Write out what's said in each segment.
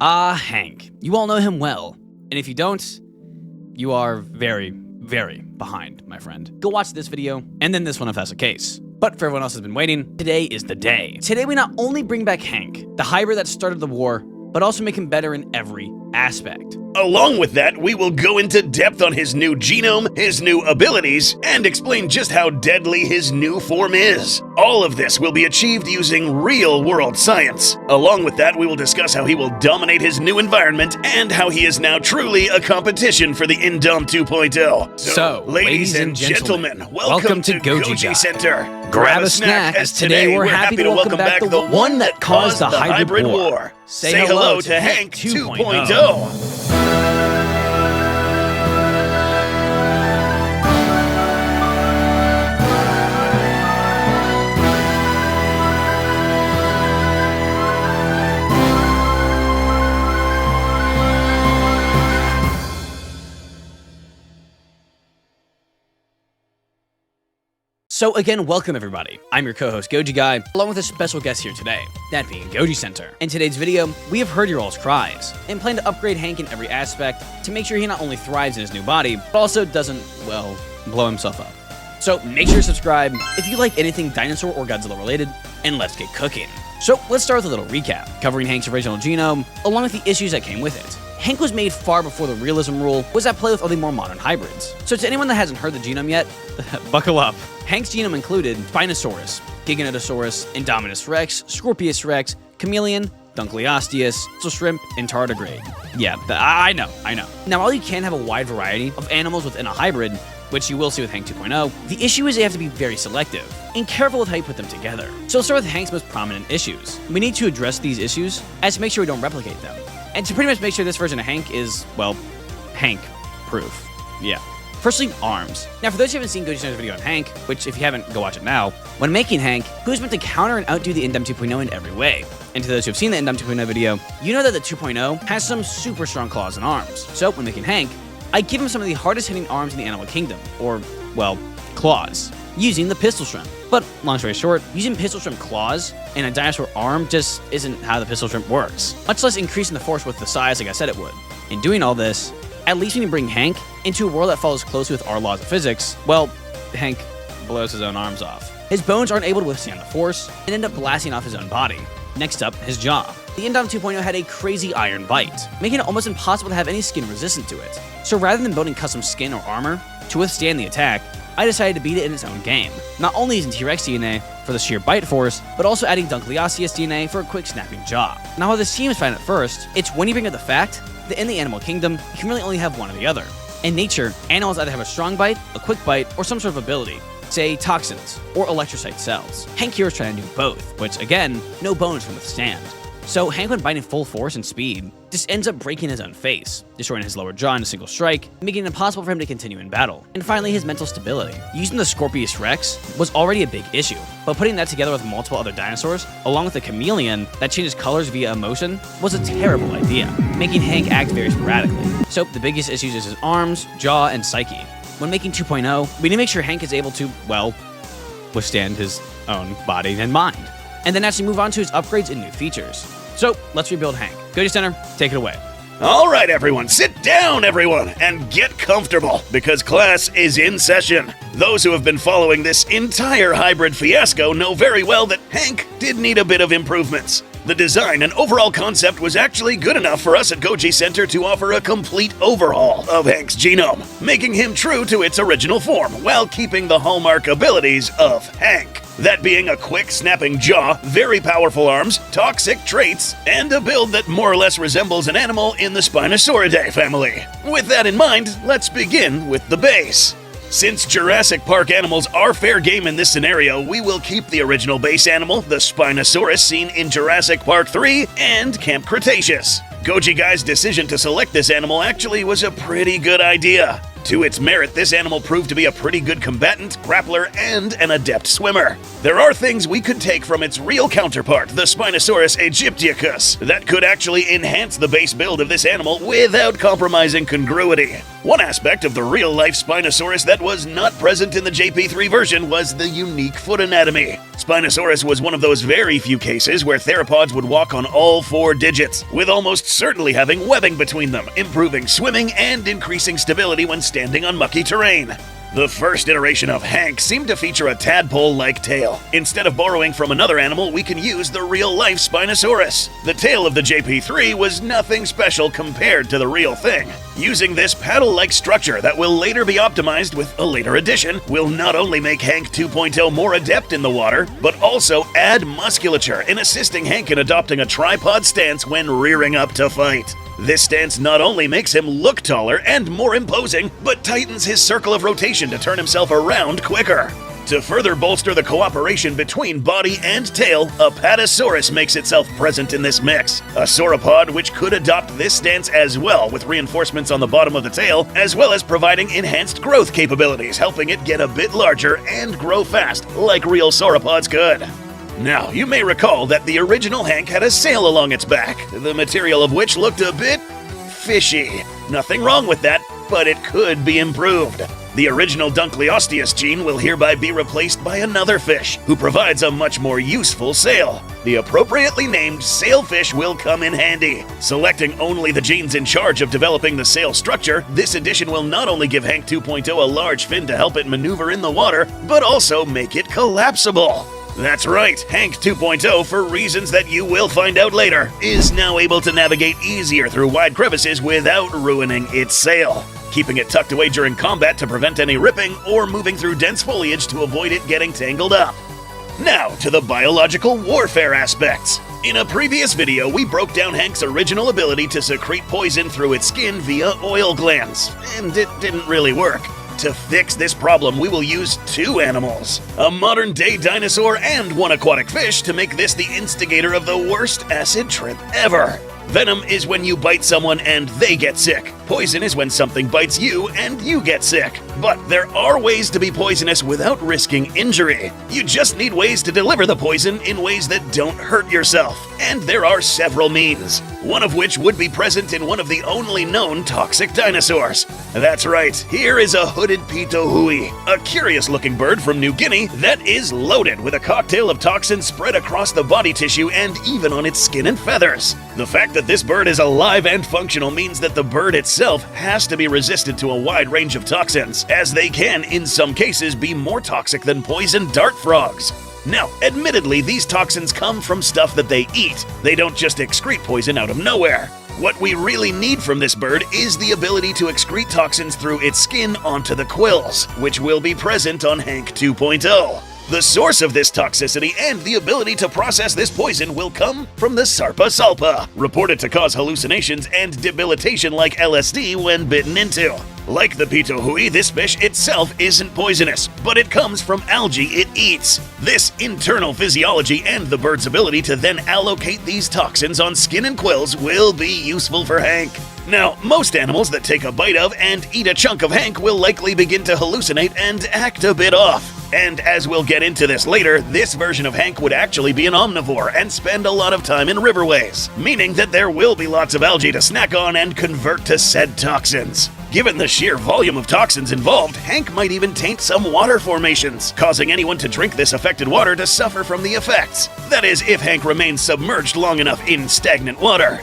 Hank. You all know him well. And if you don't, you are very, very behind, my friend. Go watch this video, and then this one if that's the case. But for everyone else who's been waiting, today is the day. Today we not only bring back Hank, the hybrid that started the war, but also make him better in every aspect. Along with that, we will go into depth on his new genome, his new abilities, and explain just how deadly his new form is. All of this will be achieved using real-world science. Along with that, we will discuss how he will dominate his new environment and how he is now truly a competition for the Indom 2.0. So, ladies and gentlemen, welcome to Goji Center. Grab a snack, as today we're happy to welcome back the one that caused the hybrid war. Say hello to Hank 2.0. So again, welcome everybody. I'm your co-host Goji Guy, along with a special guest here today, that being Goji Center. In today's video, we have heard your all's cries, and plan to upgrade Hank in every aspect to make sure he not only thrives in his new body, but also doesn't, well, blow himself up. So make sure to subscribe if you like anything dinosaur or Godzilla related, and let's get cooking. So let's start with a little recap, covering Hank's original genome, along with the issues that came with it. Hank was made far before the realism rule was at play with all the more modern hybrids. So to anyone that hasn't heard the genome yet, buckle up. Hank's genome included Spinosaurus, Giganotosaurus, Indominus Rex, Scorpius Rex, Chameleon, Dunkleosteus, Shrimp, and Tardigrade. Yeah, I know. Now, while you can have a wide variety of animals within a hybrid, which you will see with Hank 2.0, the issue is they have to be very selective and careful with how you put them together. So let's start with Hank's most prominent issues. We need to address these issues as to make sure we don't replicate them, and to pretty much make sure this version of Hank is, well, Hank-proof. Yeah. Firstly, arms. Now, for those who haven't seen Goji Center's video on Hank, which if you haven't, go watch it now, when making Hank, he was meant to counter and outdo the Indom 2.0 in every way. And to those who have seen the Indom 2.0 video, you know that the 2.0 has some super strong claws and arms. So, when making Hank, I give him some of the hardest hitting arms in the animal kingdom, or, well, claws, using the pistol shrimp. But, long story short, using pistol shrimp claws and a dinosaur arm just isn't how the pistol shrimp works, much less increasing the force with the size like I said it would. In doing all this, at least when you bring Hank into a world that follows closely with our laws of physics, well, Hank blows his own arms off. His bones aren't able to withstand the force and end up blasting off his own body. Next up, his jaw. The Indom 2.0 had a crazy iron bite, making it almost impossible to have any skin resistant to it. So rather than building custom skin or armor to withstand the attack, I decided to beat it in its own game. Not only using T-Rex DNA for the sheer bite force, but also adding Dunkleosteus DNA for a quick snapping jaw. Now while this seems fine at first, it's when you bring up the fact that in the animal kingdom, you can really only have one or the other. In nature, animals either have a strong bite, a quick bite, or some sort of ability, say toxins, or electrocyte cells. Hank here is trying to do both, which again, no bones can withstand. So Hank, when biting full force and speed, just ends up breaking his own face, destroying his lower jaw in a single strike, making it impossible for him to continue in battle. And finally, his mental stability. Using the Scorpius Rex was already a big issue, but putting that together with multiple other dinosaurs, along with the Chameleon that changes colors via emotion, was a terrible idea, making Hank act very sporadically. So the biggest issues is his arms, jaw, and psyche. When making 2.0, we need to make sure Hank is able to, well, withstand his own body and mind, and then actually move on to his upgrades and new features. So, let's rebuild Hank. Goji Center, take it away. All right, everyone, sit down, everyone, and get comfortable, because class is in session. Those who have been following this entire hybrid fiasco know very well that Hank did need a bit of improvements. The design and overall concept was actually good enough for us at Goji Center to offer a complete overhaul of Hank's genome, making him true to its original form while keeping the hallmark abilities of Hank. That being a quick snapping jaw, very powerful arms, toxic traits, and a build that more or less resembles an animal in the Spinosauridae family. With that in mind, let's begin with the base. Since Jurassic Park animals are fair game in this scenario, we will keep the original base animal, the Spinosaurus seen in Jurassic Park 3 and Camp Cretaceous. Goji Guy's decision to select this animal actually was a pretty good idea. To its merit, this animal proved to be a pretty good combatant, grappler, and an adept swimmer. There are things we could take from its real counterpart, the Spinosaurus aegyptiacus, that could actually enhance the base build of this animal without compromising congruity. One aspect of the real-life Spinosaurus that was not present in the JP3 version was the unique foot anatomy. Spinosaurus was one of those very few cases where theropods would walk on all 4 digits, with almost certainly having webbing between them, improving swimming and increasing stability when standing on mucky terrain. The first iteration of Hank seemed to feature a tadpole-like tail. Instead of borrowing from another animal, we can use the real-life Spinosaurus. The tail of the JP3 was nothing special compared to the real thing. Using this paddle-like structure that will later be optimized with a later addition will not only make Hank 2.0 more adept in the water, but also add musculature in assisting Hank in adopting a tripod stance when rearing up to fight. This stance not only makes him look taller and more imposing, but tightens his circle of rotation to turn himself around quicker. To further bolster the cooperation between body and tail, a Patasaurus makes itself present in this mix. A sauropod which could adopt this stance as well, with reinforcements on the bottom of the tail, as well as providing enhanced growth capabilities, helping it get a bit larger and grow fast, like real sauropods could. Now, you may recall that the original Hank had a sail along its back, the material of which looked a bit fishy. Nothing wrong with that, but it could be improved. The original Dunkleosteus gene will hereby be replaced by another fish, who provides a much more useful sail. The appropriately named sailfish will come in handy. Selecting only the genes in charge of developing the sail structure, this addition will not only give Hank 2.0 a large fin to help it maneuver in the water, but also make it collapsible. That's right, Hank 2.0, for reasons that you will find out later, is now able to navigate easier through wide crevices without ruining its sail, keeping it tucked away during combat to prevent any ripping or moving through dense foliage to avoid it getting tangled up. Now to the biological warfare aspects. In a previous video, we broke down Hank's original ability to secrete poison through its skin via oil glands, and it didn't really work. To fix this problem, we will use 2 animals, a modern-day dinosaur and one aquatic fish, to make this the instigator of the worst acid trip ever. Venom is when you bite someone and they get sick. Poison is when something bites you and you get sick. But there are ways to be poisonous without risking injury. You just need ways to deliver the poison in ways that don't hurt yourself. And there are several means, one of which would be present in one of the only known toxic dinosaurs. That's right, here is a hooded pitohui, a curious-looking bird from New Guinea that is loaded with a cocktail of toxins spread across the body tissue and even on its skin and feathers. The fact that this bird is alive and functional means that the bird itself has to be resistant to a wide range of toxins, as they can, in some cases, be more toxic than poison dart frogs. Now, admittedly, these toxins come from stuff that they eat. They don't just excrete poison out of nowhere. What we really need from this bird is the ability to excrete toxins through its skin onto the quills, which will be present on Hank 2.0. The source of this toxicity and the ability to process this poison will come from the Sarpa salpa, reported to cause hallucinations and debilitation like LSD when bitten into. Like the pitohui, this fish itself isn't poisonous, but it comes from algae it eats. This internal physiology and the bird's ability to then allocate these toxins on skin and quills will be useful for Hank. Now, most animals that take a bite of and eat a chunk of Hank will likely begin to hallucinate and act a bit off. And as we'll get into this later, this version of Hank would actually be an omnivore and spend a lot of time in riverways, meaning that there will be lots of algae to snack on and convert to said toxins. Given the sheer volume of toxins involved, Hank might even taint some water formations, causing anyone to drink this affected water to suffer from the effects. That is, if Hank remains submerged long enough in stagnant water.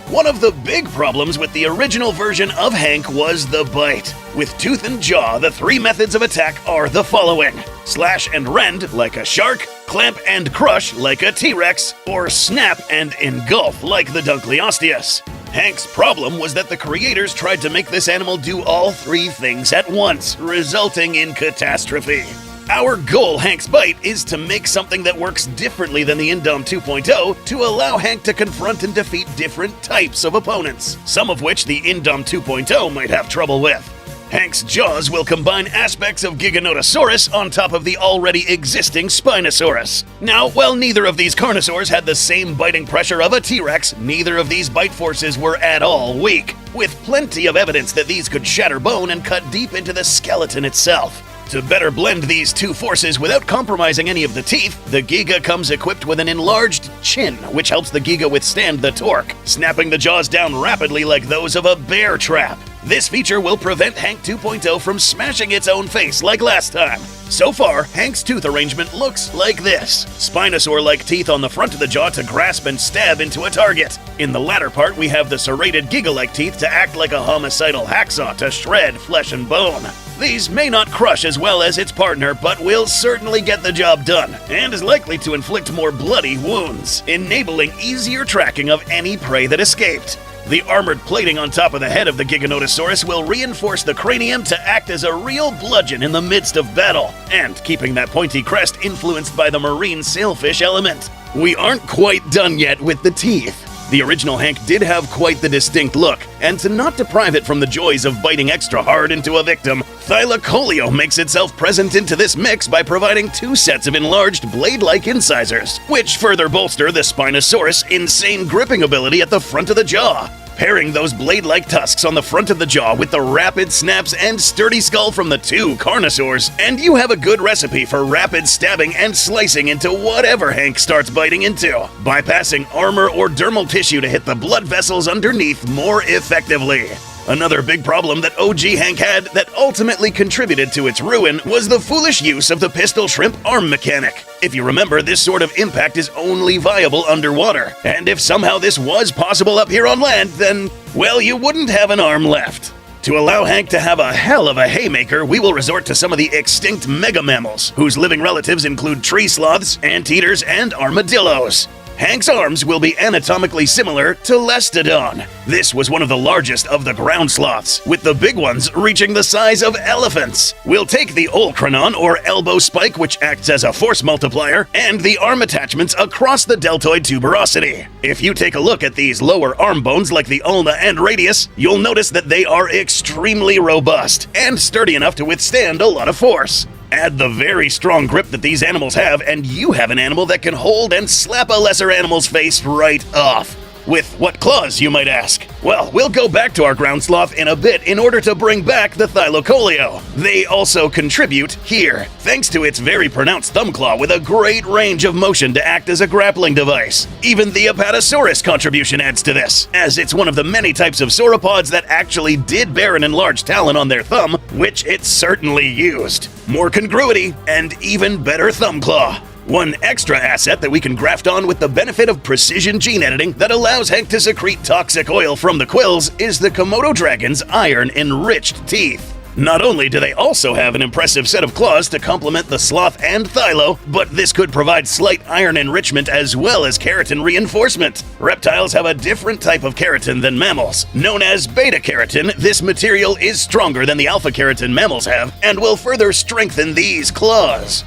One of the big problems with the original version of Hank was the bite. With tooth and jaw, the 3 methods of attack are the following: slash and rend, like a shark; clamp and crush, like a T-Rex; or snap and engulf, like the Dunkleosteus. Hank's problem was that the creators tried to make this animal do all 3 things at once, resulting in catastrophe. Our goal, Hank's Bite, is to make something that works differently than the Indom 2.0 to allow Hank to confront and defeat different types of opponents, some of which the Indom 2.0 might have trouble with. Hank's jaws will combine aspects of Giganotosaurus on top of the already existing Spinosaurus. Now, while neither of these carnosaurs had the same biting pressure of a T-Rex, neither of these bite forces were at all weak, with plenty of evidence that these could shatter bone and cut deep into the skeleton itself. To better blend these two forces without compromising any of the teeth, the Giga comes equipped with an enlarged chin, which helps the Giga withstand the torque, snapping the jaws down rapidly like those of a bear trap. This feature will prevent Hank 2.0 from smashing its own face like last time. So far, Hank's tooth arrangement looks like this. Spinosaur-like teeth on the front of the jaw to grasp and stab into a target. In the latter part, we have the serrated Giga-like teeth to act like a homicidal hacksaw to shred flesh and bone. These may not crush as well as its partner, but will certainly get the job done, and is likely to inflict more bloody wounds, enabling easier tracking of any prey that escaped. The armored plating on top of the head of the Giganotosaurus will reinforce the cranium to act as a real bludgeon in the midst of battle, and keeping that pointy crest influenced by the marine sailfish element. We aren't quite done yet with the teeth. The original Hank did have quite the distinct look, and to not deprive it from the joys of biting extra hard into a victim, Thylacoleo makes itself present into this mix by providing two sets of enlarged blade-like incisors, which further bolster the Spinosaurus' insane gripping ability at the front of the jaw. Pairing those blade-like tusks on the front of the jaw with the rapid snaps and sturdy skull from the two carnosaurs, and you have a good recipe for rapid stabbing and slicing into whatever Hank starts biting into, bypassing armor or dermal tissue to hit the blood vessels underneath more effectively. Another big problem that OG Hank had that ultimately contributed to its ruin was the foolish use of the pistol shrimp arm mechanic. If you remember, this sort of impact is only viable underwater, and if somehow this was possible up here on land, then, well, you wouldn't have an arm left. To allow Hank to have a hell of a haymaker, we will resort to some of the extinct mega mammals, whose living relatives include tree sloths, anteaters, and armadillos. Hank's arms will be anatomically similar to Lestodon. This was one of the largest of the ground sloths, with the big ones reaching the size of elephants. We'll take the Olchronon, or elbow spike, which acts as a force multiplier, and the arm attachments across the deltoid tuberosity. If you take a look at these lower arm bones like the ulna and radius, you'll notice that they are extremely robust and sturdy enough to withstand a lot of force. Add the very strong grip that these animals have, and you have an animal that can hold and slap a lesser animal's face right off. With what claws, you might ask? Well, we'll go back to our ground sloth in a bit in order to bring back the Thylacoleo. They also contribute here, thanks to its very pronounced thumb claw with a great range of motion to act as a grappling device. Even the Apatosaurus contribution adds to this, as it's one of the many types of sauropods that actually did bear an enlarged talon on their thumb, which it certainly used. More congruity, and even better thumb claw. One extra asset that we can graft on with the benefit of precision gene editing that allows Hank to secrete toxic oil from the quills is the Komodo dragon's iron-enriched teeth. Not only do they also have an impressive set of claws to complement the sloth and thylo, but this could provide slight iron enrichment as well as keratin reinforcement. Reptiles have a different type of keratin than mammals. Known as beta-keratin, this material is stronger than the alpha-keratin mammals have and will further strengthen these claws.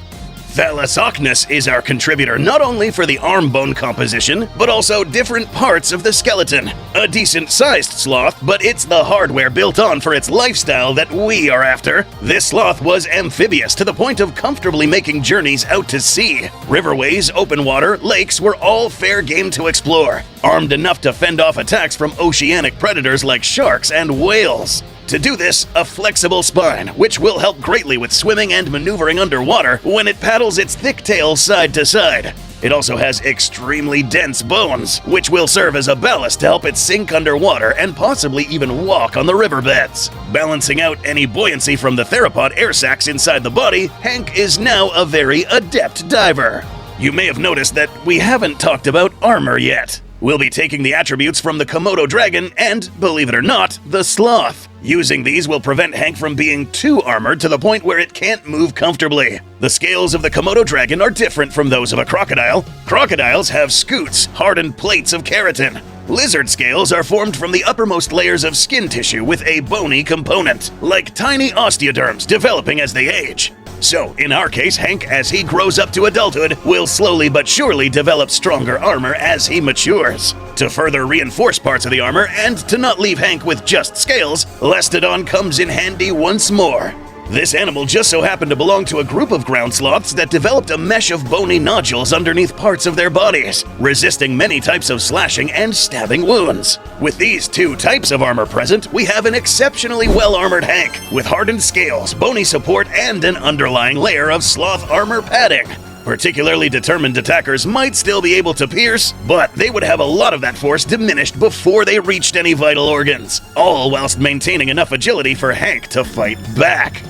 Thalassochnus is our contributor not only for the arm bone composition, but also different parts of the skeleton. A decent-sized sloth, but it's the hardware built on for its lifestyle that we are after. This sloth was amphibious to the point of comfortably making journeys out to sea. Riverways, open water, lakes were all fair game to explore, armed enough to fend off attacks from oceanic predators like sharks and whales. To do this, a flexible spine, which will help greatly with swimming and maneuvering underwater when it paddles its thick tail side to side. It also has extremely dense bones, which will serve as a ballast to help it sink underwater and possibly even walk on the riverbeds. Balancing out any buoyancy from the theropod air sacs inside the body, Hank is now a very adept diver. You may have noticed that we haven't talked about armor yet. We'll be taking the attributes from the Komodo dragon and, believe it or not, the sloth. Using these will prevent Hank from being too armored to the point where it can't move comfortably. The scales of the Komodo dragon are different from those of a crocodile. Crocodiles have scutes, hardened plates of keratin. Lizard scales are formed from the uppermost layers of skin tissue with a bony component, like tiny osteoderms developing as they age. So, in our case, Hank, as he grows up to adulthood, will slowly but surely develop stronger armor as he matures. To further reinforce parts of the armor and to not leave Hank with just scales, Lestodon comes in handy once more. This animal just so happened to belong to a group of ground sloths that developed a mesh of bony nodules underneath parts of their bodies, resisting many types of slashing and stabbing wounds. With these two types of armor present, we have an exceptionally well-armored Hank, with hardened scales, bony support, and an underlying layer of sloth armor padding. Particularly determined attackers might still be able to pierce, but they would have a lot of that force diminished before they reached any vital organs, all whilst maintaining enough agility for Hank to fight back.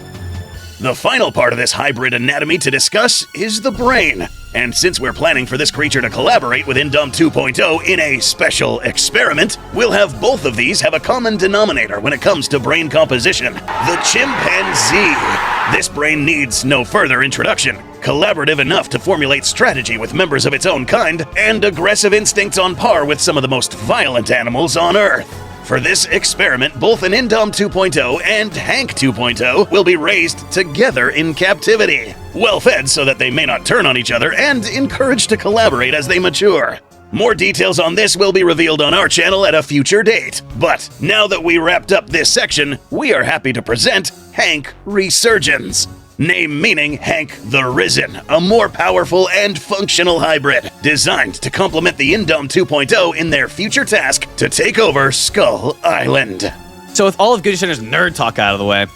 The final part of this hybrid anatomy to discuss is the brain. And since we're planning for this creature to collaborate with Indom 2.0 in a special experiment, we'll have both of these have a common denominator when it comes to brain composition: the chimpanzee. This brain needs no further introduction. Collaborative enough to formulate strategy with members of its own kind, and aggressive instincts on par with some of the most violent animals on Earth. For this experiment, both an Indom 2.0 and Hank 2.0 will be raised together in captivity, well-fed so that they may not turn on each other, and encouraged to collaborate as they mature. More details on this will be revealed on our channel at a future date. But now that we wrapped up this section, we are happy to present Hank Resurgence. Name meaning Hank the Risen, a more powerful and functional hybrid, designed to complement the Indom 2.0 in their future task to take over Skull Island. So with all of Goody Center's nerd talk out of the way,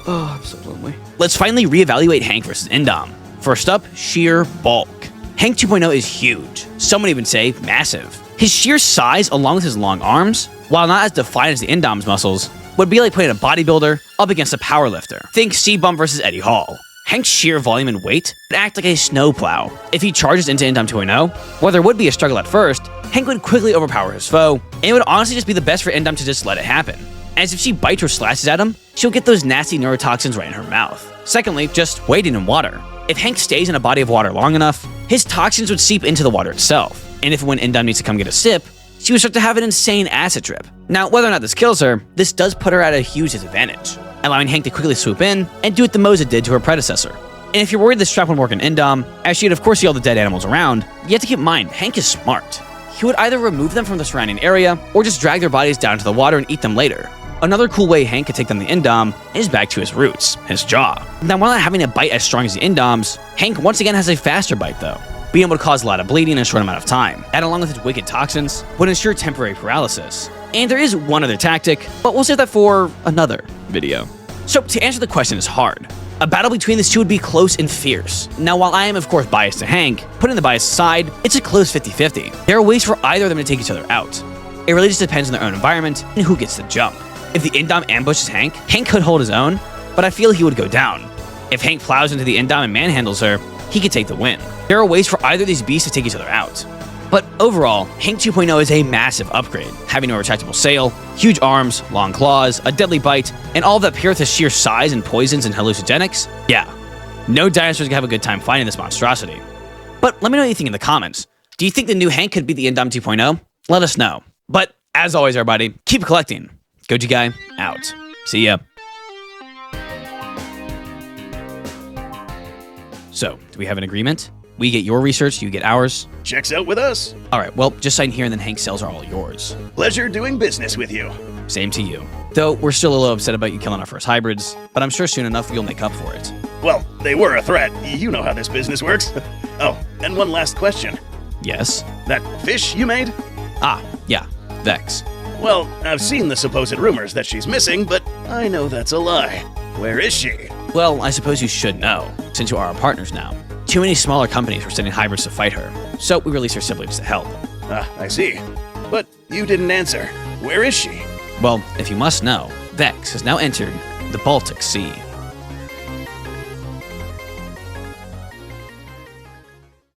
oh, I'm so lonely. Let's finally reevaluate Hank versus Indom. First up, sheer bulk. Hank 2.0 is huge. Some would even say massive. His sheer size, along with his long arms, while not as defined as the Indom's muscles, would be like putting a bodybuilder up against a powerlifter. Think C-Bump versus Eddie Hall. Hank's sheer volume and weight would act like a snowplow. If he charges into Indom 2.0, while there would be a struggle at first, Hank would quickly overpower his foe, and it would honestly just be the best for Indom to just let it happen. As if she bites or slashes at him, she'll get those nasty neurotoxins right in her mouth. Secondly, just wading in water. If Hank stays in a body of water long enough, his toxins would seep into the water itself, and if when Indom needs to come get a sip, she would start to have an insane acid trip. Now, whether or not this kills her, this does put her at a huge disadvantage, allowing Hank to quickly swoop in and do what the Moza did to her predecessor. And if you're worried this trap would work in Indom, as she'd of course see all the dead animals around, you have to keep in mind, Hank is smart. He would either remove them from the surrounding area, or just drag their bodies down to the water and eat them later. Another cool way Hank could take down the Indom is back to his roots, his jaw. Now, while not having a bite as strong as the Indom's, Hank once again has a faster bite though, being able to cause a lot of bleeding in a short amount of time. That, along with its wicked toxins, would ensure temporary paralysis. And there is one other tactic, but we'll save that for another video. So to answer the question is hard. A battle between these two would be close and fierce. Now, while I am of course biased to Hank, putting the bias aside, it's a close 50-50. There are ways for either of them to take each other out. It really just depends on their own environment and who gets the jump. If the Indom ambushes Hank, Hank could hold his own, but I feel he would go down. If Hank plows into the Indom and manhandles her, he could take the win. There are ways for either of these beasts to take each other out. But overall, Hank 2.0 is a massive upgrade, having a retractable sail, huge arms, long claws, a deadly bite, and all of that paired with his sheer size and poisons and hallucinogenics. Yeah, no dinosaurs can have a good time fighting this monstrosity. But let me know what you think in the comments. Do you think the new Hank could beat the Indom 2.0? Let us know. But as always, everybody, keep collecting. Goji Guy, out. See ya. So, do we have an agreement? We get your research, you get ours. Checks out with us. All right, well, just sign here and then Hank's cells are all yours. Pleasure doing business with you. Same to you. Though, we're still a little upset about you killing our first hybrids, but I'm sure soon enough you'll make up for it. Well, they were a threat. You know how this business works. Oh, and one last question. Yes? That fish you made? Ah, yeah, Vex. Well, I've seen the supposed rumors that she's missing, but I know that's a lie. Where is she? Well, I suppose you should know, since you are our partners now. Too many smaller companies were sending hybrids to fight her, so we released her siblings to help. Ah, I see. But you didn't answer. Where is she? Well, if you must know, Vex has now entered the Baltic Sea.